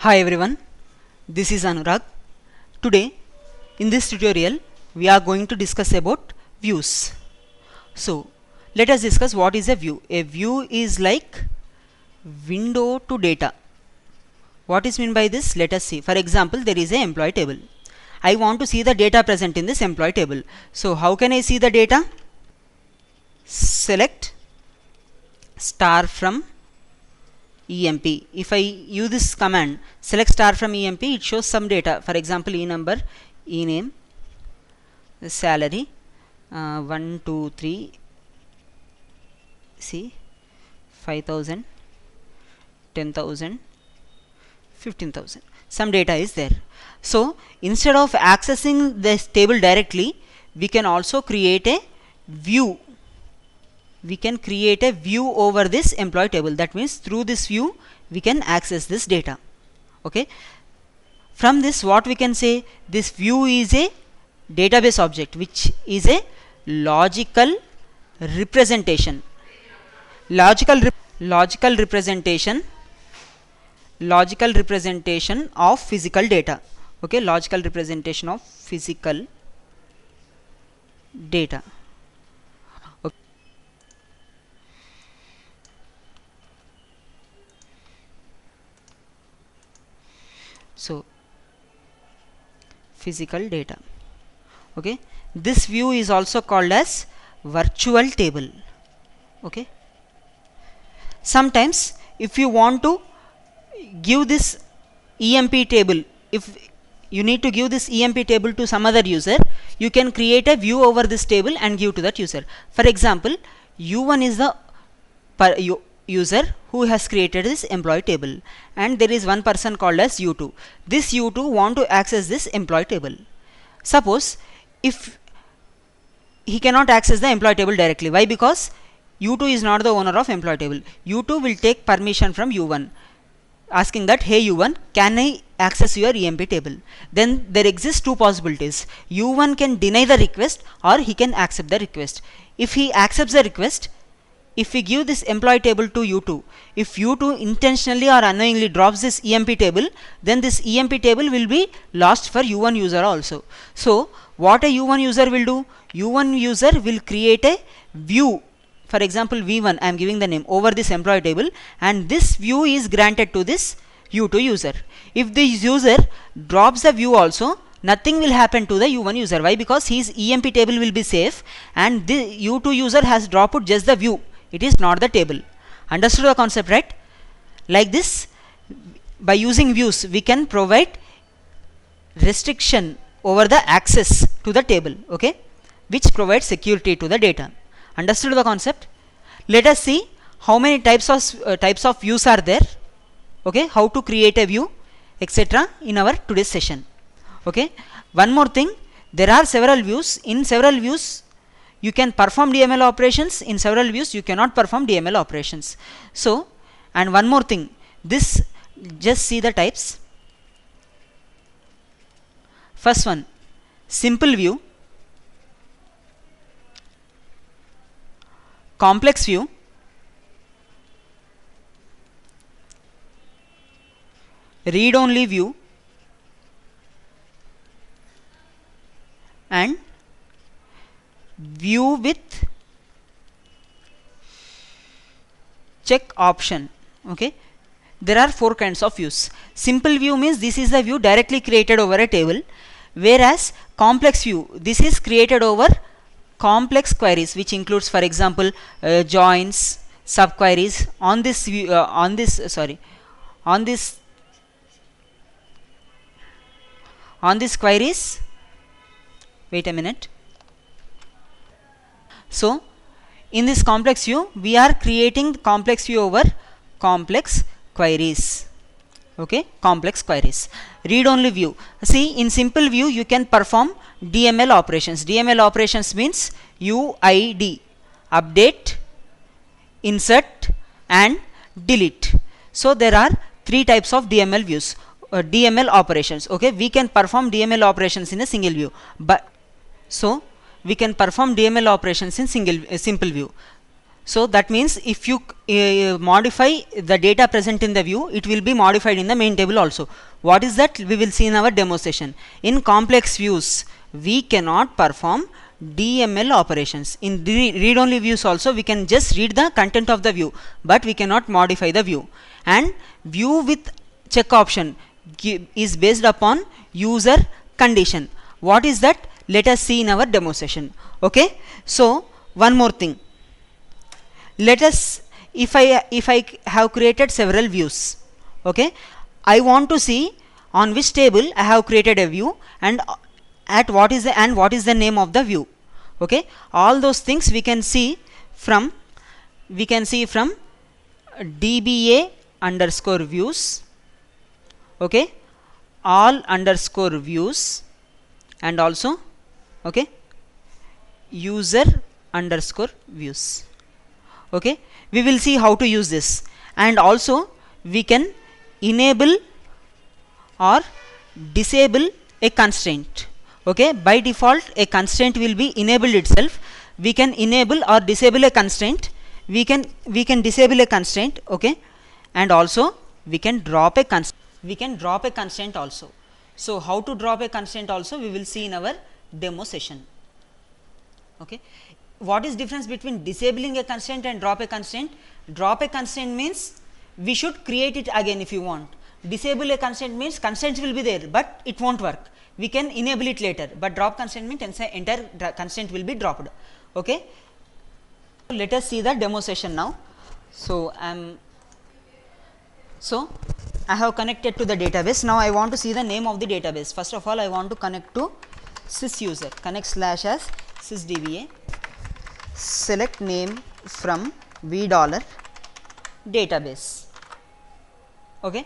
Hi everyone, this is Anurag. Today in this tutorial we are going to discuss about views. So let us discuss what is a view. A view is like window to data. What is meant by this? Let us see. For example, there is a employee table. I want to see the data present in this employee table. So how can I see the data? Select star from EMP. If I use this command select star from EMP, it shows some data. For example, E number, E name, salary, 1 2 3, see 5,000, 10,000, 15,000. Some data is there. So instead of accessing this table directly, we can also create a view. We can create a view over this employee table. That means through this view we can access this data. Okay, from this what we can say, this view is a database object which is a logical representation. Logical representation of physical data. Okay, logical representation of physical data. Okay. So physical data. Okay, this view is also called as virtual table. Okay, sometimes if you want to give this EMP table, if you need to give this EMP table to some other user, you can create a view over this table and give to that user. For example, U1 is the user who has created this employee table, and there is one person called as U2. This U2 want to access this employee table. Suppose if he cannot access the employee table directly, why? Because U2 is not the owner of employee table. U2 will take permission from U1, asking that, hey U1, can I access your EMP table? Then there exist two possibilities. U1 can deny the request or he can accept the request. If he accepts the request, if we give this employee table to U2, if U2 intentionally or unknowingly drops this EMP table, then this EMP table will be lost for U1 user also. So what a U1 user will do? U1 user will create a view. For example, V1, I am giving the name, over this employee table, and this view is granted to this U2 user. If this user drops the view also, nothing will happen to the U1 user. Why? Because his EMP table will be safe and the U2 user has dropped just the view. It is not the table. Understood the concept, right? Like this, by using views, we can provide restriction over the access to the table, okay, which provides security to the data. Understood the concept? Let us see how many types of views are there. Okay, how to create a view, etc. in our today's session. Okay, one more thing, there are several views. In several views you can perform DML operations, in several views you cannot perform DML operations. So, and one more thing, this, just see the types. First one, simple view, complex view, read only view, and view with check option. Okay, there are four kinds of views. Simple view means this is the view directly created over a table, whereas complex view, this is created over complex queries, which includes, for example, joins, subqueries. On this view, on this queries, wait a minute. So in this complex view, we are creating complex view over complex queries. Okay, complex queries. Read only view, see, in simple view you can perform DML operations. DML operations means UID, update, insert and delete. So there are three types of DML views, DML operations. Okay, we can perform DML operations in a single view, but so we can perform DML operations in simple view. So that means if you modify the data present in the view, it will be modified in the main table also. What is that? We will see in our demo session. In complex views, we cannot perform DML operations. In read-only views also, we can just read the content of the view, but we cannot modify the view. And view with check option is based upon user condition. What is that? Let us see in our demo session. Okay. So one more thing. Let us, if I have created several views, okay, I want to see on which table I have created a view and what is the name of the view. Okay, all those things we can see from DBA underscore views, okay, all underscore views, and also, okay, user underscore views. Okay, we will see how to use this, and also we can enable or disable a constraint. Okay, by default a constraint will be enabled itself. We can enable or disable a constraint. We can disable a constraint. Okay, and also we can drop a constraint also. So how to drop a constraint also we will see in our demo session. Okay, what is difference between disabling a constraint and drop a constraint? Drop a constraint means we should create it again if you want. Disable a constraint means constraints will be there but it won't work. We can enable it later, but drop constraint means entire constraint will be dropped. Okay, let us see the demo session now. So I have connected to the database. Now I want to see the name of the database. First of all, I want to connect to sysuser. Connect slash as sysdba. Select name from v dollar database. Okay.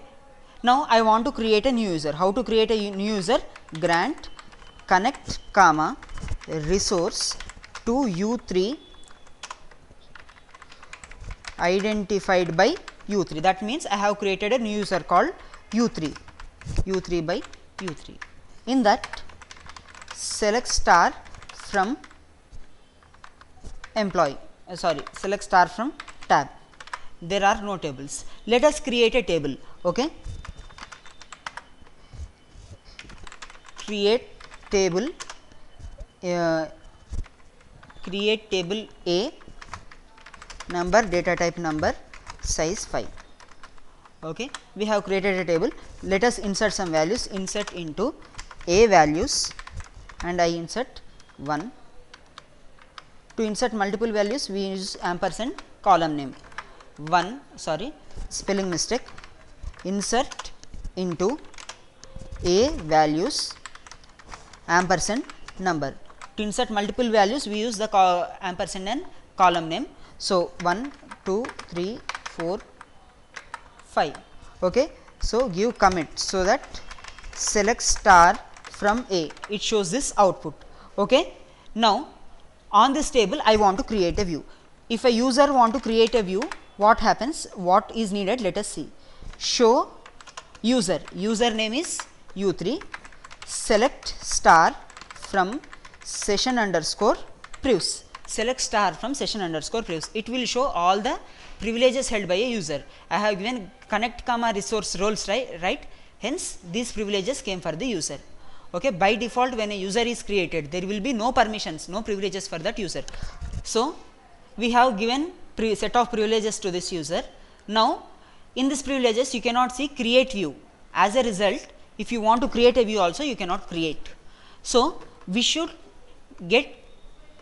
Now I want to create a new user. How to create a new user? Grant connect comma resource to u3 identified by u3. That means I have created a new user called u3 by u3. In that, select star from employee, select star from tab. There are no tables. Let us create a table. Okay, create table A, number, data type number, size 5. Okay, we have created a table. Let us insert some values. Insert into A values, and I insert 1. To insert multiple values, we use ampersand column name. Spelling mistake. Insert into A values ampersand number. To insert multiple values, we use the ampersand and column name. So 1, 2, 3, 4, 5. Okay, so give commit so that select star from A. It shows this output. Okay, now on this table I want to create a view. If a user want to create a view, what happens? What is needed? Let us see. Show user. User name is u3. Select star from session underscore previews. Select star from session underscore previews. It will show all the privileges held by a user. I have given connect comma resource roles, right? Hence these privileges came for the user. Okay, by default when a user is created, there will be no permissions, no privileges for that user. So we have given set of privileges to this user. Now in this privileges you cannot see create view. As a result, if you want to create a view also, you cannot create. So we should get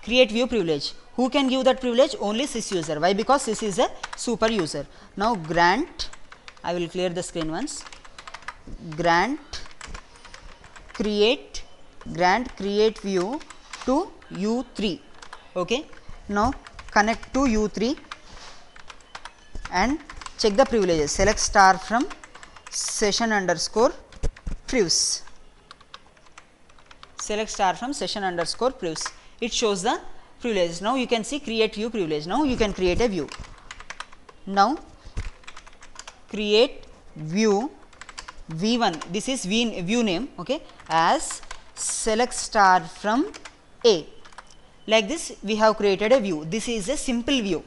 create view privilege. Who can give that privilege? Only sys user. Why? Because sys is a super user. Now grant, I will clear the screen once. Grant create view to u3. Okay, now connect to u3 and check the privileges. Select star from session underscore previews. Select star from session underscore previews. It shows the privileges. Now you can see create view privilege. Now you can create a view. Now create view v1. This is view name. Okay, as select star from A. Like this we have created a view. This is a simple view.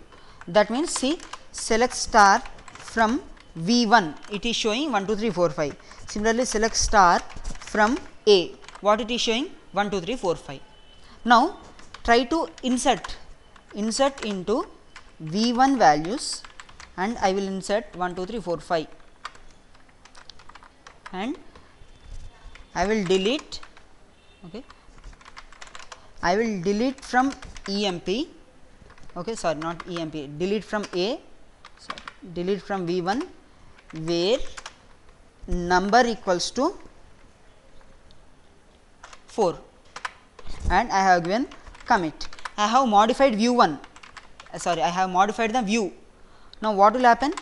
That means see, select star from V1, it is showing 1 2 3 4 5. Similarly, select star from A, what it is showing 1 2 3 4 5. Now try to insert into V1 values, and I will insert 1 2 3 4 5, and I will delete, okay, I will delete from EMP, okay, sorry, not EMP, delete from A, sorry, delete from V1 where number equals to 4, and I have given commit. I have modified view 1, sorry, I have modified the view. Now what will happen?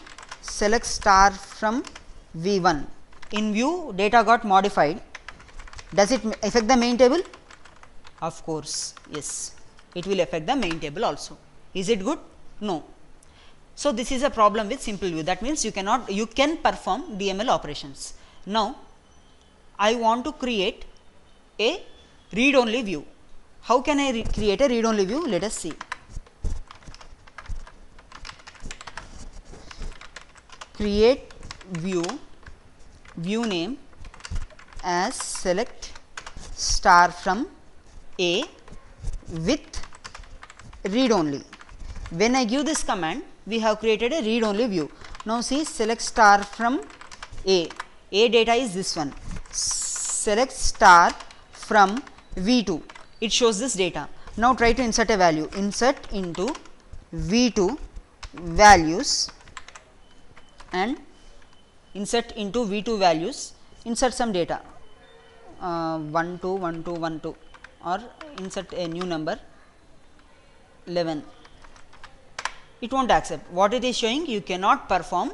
Select star from V1. In view, data got modified. Does it affect the main table? Of course, yes, it will affect the main table also. Is it good? No. So this is a problem with simple view. That means you can perform DML operations. Now I want to create a read only view. How can I create a read only view? Let us see. Create view name as select star from A with read only. When I give this command, we have created a read only view. Now see, select star from A data is this one. Select star from V2, it shows this data. Now try to insert a value. Insert into V2 values, and insert into V2 values, insert some data, 1 2 1 2 1 2, or insert a new number 11. It won't accept. What it is showing? You cannot perform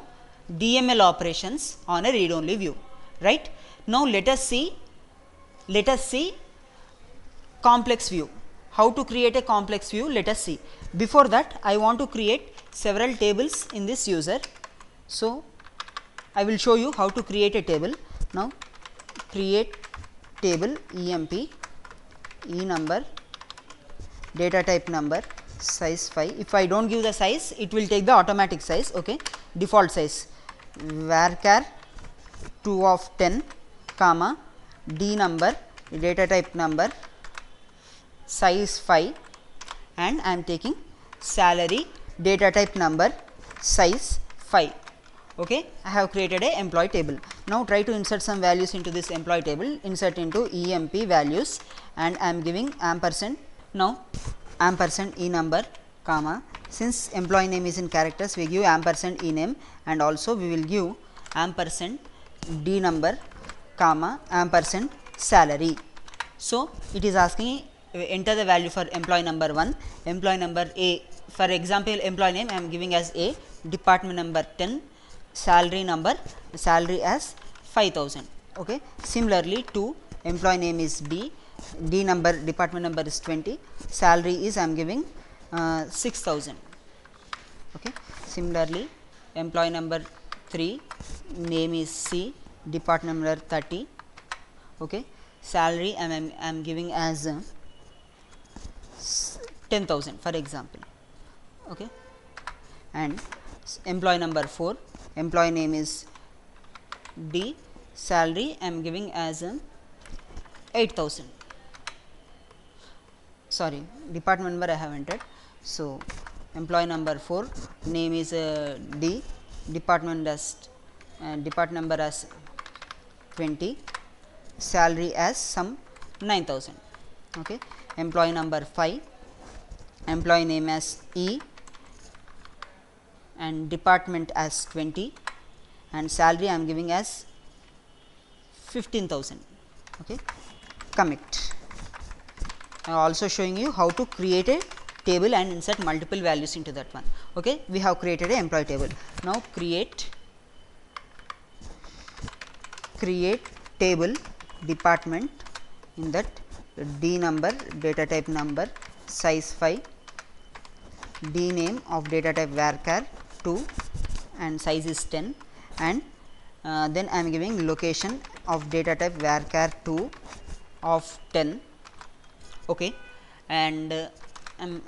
DML operations on a read only view, right? Now let us see complex view. How to create a complex view? Let us see. Before that, I want to create several tables in this user. So I will show you how to create a table. Now create table emp e number, data type number, size 5. If I don't give the size, it will take the automatic size, okay, default size, varchar 2 of 10, comma, d number, data type number, size 5, and I am taking salary, data type number, size 5. Okay, I have created a employee table. Now try to insert some values into this employee table. Insert into emp values, and I am giving ampersand. Now ampersand e number, comma, since employee name is in characters, we give ampersand e name, and also we will give ampersand d number, comma, ampersand salary. So it is asking enter the value for employee number 1, employee number A. For example, employee name I am giving as A, department number 10, salary as 5000. Okay. Similarly, to employee name is D, D number, department number is 20, salary is I am giving 6000. Okay. Similarly, employee number 3, name is C, department number 30. Okay. Salary I am giving as 10,000 for example. Okay. And employee number 4, employee name is D, salary I am giving as 8,000. Sorry, department number I have entered. So employee number 4, name is D, department number as 20, salary as some 9,000. Okay. Employee number 5, employee name as E, and department as 20, and salary I am giving as 15,000. Okay. Commit. I am also showing you how to create a table and insert multiple values into that one. Okay. We have created a employee table. Now create table department, in that D number, data type number, size 5, D name of data type varchar 2, and size is 10, and then I am giving location of data type varchar 2 of 10. Okay. And I am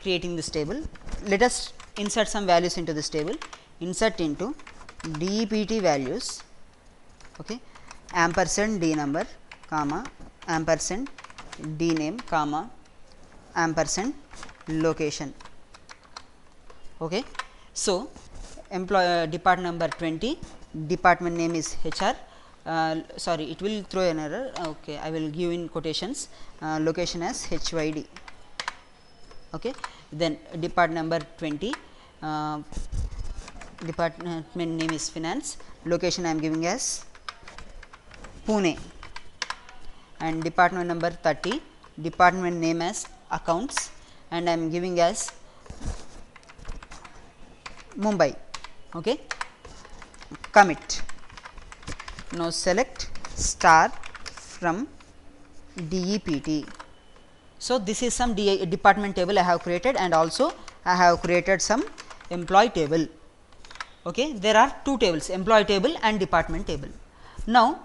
creating this table. Let us insert some values into this table. Insert into dept values, okay, ampersand d number, comma, ampersand d name, comma, ampersand location. Okay. So employee department number 20, department name is HR. Sorry, it will throw an error. Okay, I will give in quotations, location as HYD. Okay. Then department number 20, department name is finance, location I am giving as Pune, and department number 30, department name as accounts, and I am giving as Mumbai. Okay. Commit. Now select star from DEPT. So this is some department table I have created, and also I have created some employee table. Okay. There are two tables, employee table and department table. Now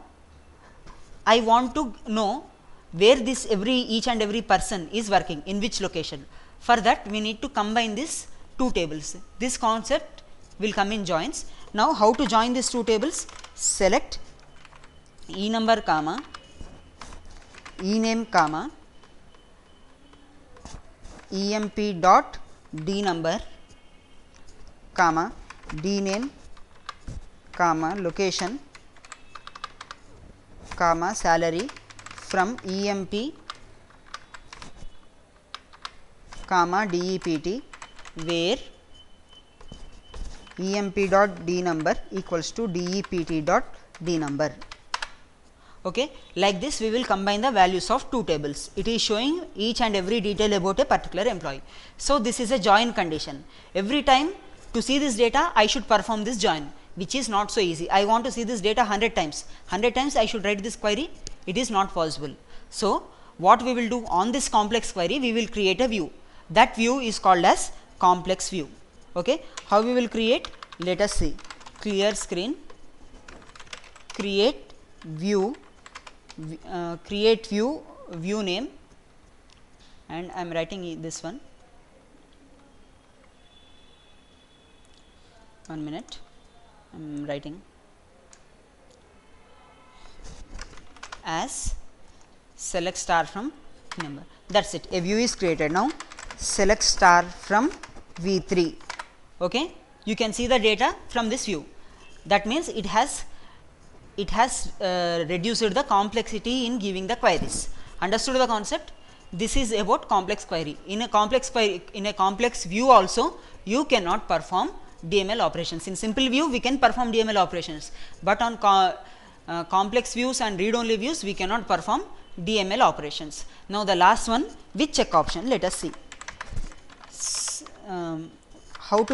I want to know where this each and every person is working, in which location. For that we need to combine these two tables. This concept will come in joins. Now how to join these two tables? Select e number, comma, e name, comma, emp dot d number, comma, d name, comma, location, comma, salary from emp, comma, dept, where emp dot d number equals to dept dot d number. Okay. Like this we will combine the values of two tables. It is showing each and every detail about a particular employee. So this is a join condition. Every time to see this data I should perform this join, which is not so easy. I want to see this data 100 times. 100 times I should write this query. It is not possible. So what we will do on this complex query, we will create a view. That view is called as complex view. Okay. How we will create? Let us see. Clear screen, create view, view name, and I am writing this one. 1 minute, I am writing as select star from number. That is it. A view is created. Now select star from V3. Okay. You can see the data from this view. That means it has reduced the complexity in giving the queries. Understood the concept? This is about complex query. In a complex query, in a complex view also you cannot perform DML operations. In simple view we can perform DML operations, but on complex views and read only views we cannot perform DML operations. Now the last one with check option, let us see how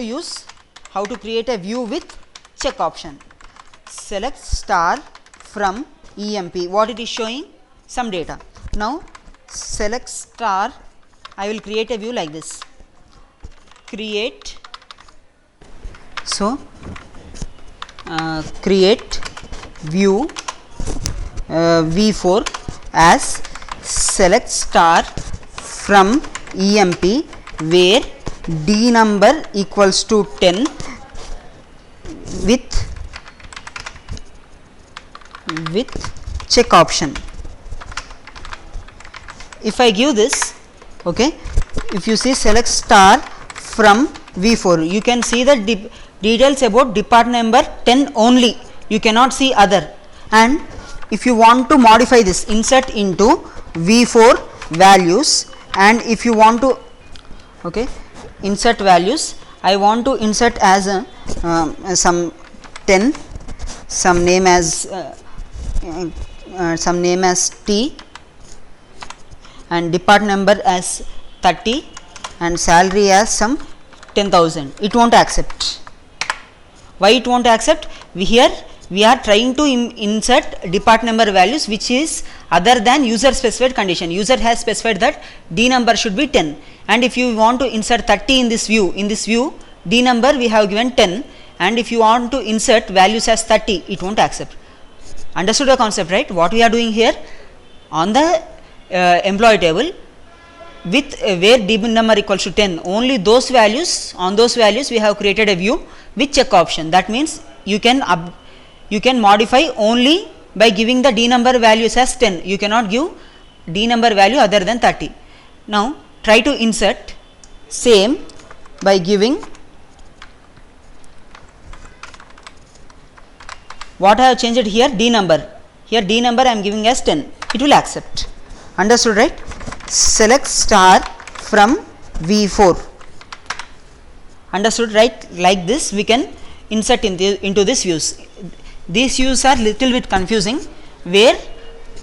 to create a view with check option. Select star from EMP. What it is showing? Some data. Now select star. I will create a view like this. Create. So create view V4 as select star from EMP where d number equals to 10 with check option. If I give this, okay, if you see select star from V4, you can see the details about department number 10 only, you cannot see other. And if you want to modify this, insert into V4 values, and if you want to, okay, insert values, I want to insert as some 10, some name as T, and department number as 30, and salary as some 10,000. It won't accept. Why it won't accept? Here we are trying to insert department number values which is other than user specified condition. User has specified that d number should be 10, and if you want to insert 30 in this view d number we have given 10, and if you want to insert values as 30, it won't accept. Understood the concept, right? What we are doing here, on the employee table with where d number equals to 10, only those values, on those values we have created a view with check option. That means you can modify only by giving the d number values as 10. You cannot give d number value other than 30. Now try to insert same by giving what I have changed here, d number. Here d number I am giving as 10. It will accept. Understood, right? Select star from V4. Understood, right? Like this we can insert into this views. These views are little bit confusing, where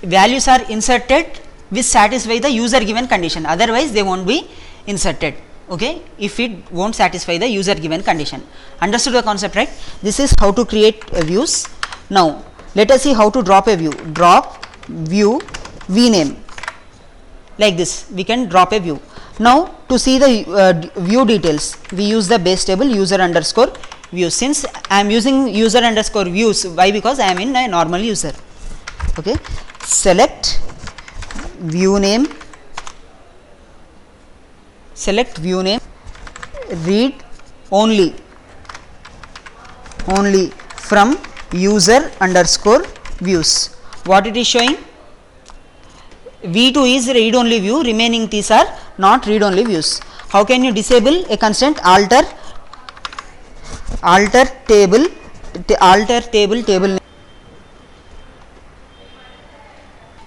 values are inserted which satisfy the user given condition, otherwise they won't be inserted. Okay, if it won't satisfy the user given condition. Understood the concept, right? This is how to create views. Now let us see how to drop a view. Drop view vname. Like this we can drop a view. Now to see the view details, we use the base table user underscore views. Since I am using user underscore views, why? Because I am in a normal user. Okay, select view name, select view name, read only from user underscore views. What it is showing? V2 is read only view, remaining these are not read only views. How can you disable a constraint? Alter table name.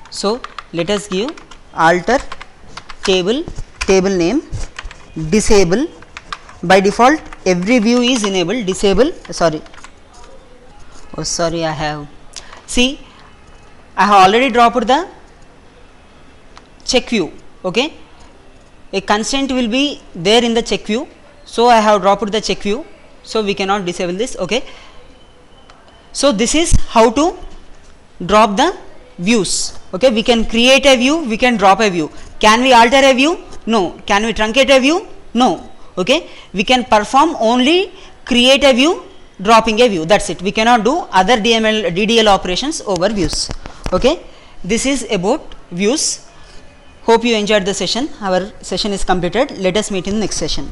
So let us give alter table name, disable. By default every view is enabled. Disable, sorry, I have already dropped the check view. Okay, a constraint will be there in the check view, so I have dropped the check view, so we cannot disable this. Okay, so this is how to drop the views. Okay, we can create a view, we can drop a view. Can we alter a view? No. Can we truncate a view? No. Okay, we can perform only create a view, dropping a view. That's it. We cannot do other DDL operations over views. Okay, this is about views. Hope you enjoyed the session. Our session is completed. Let us meet in the next session.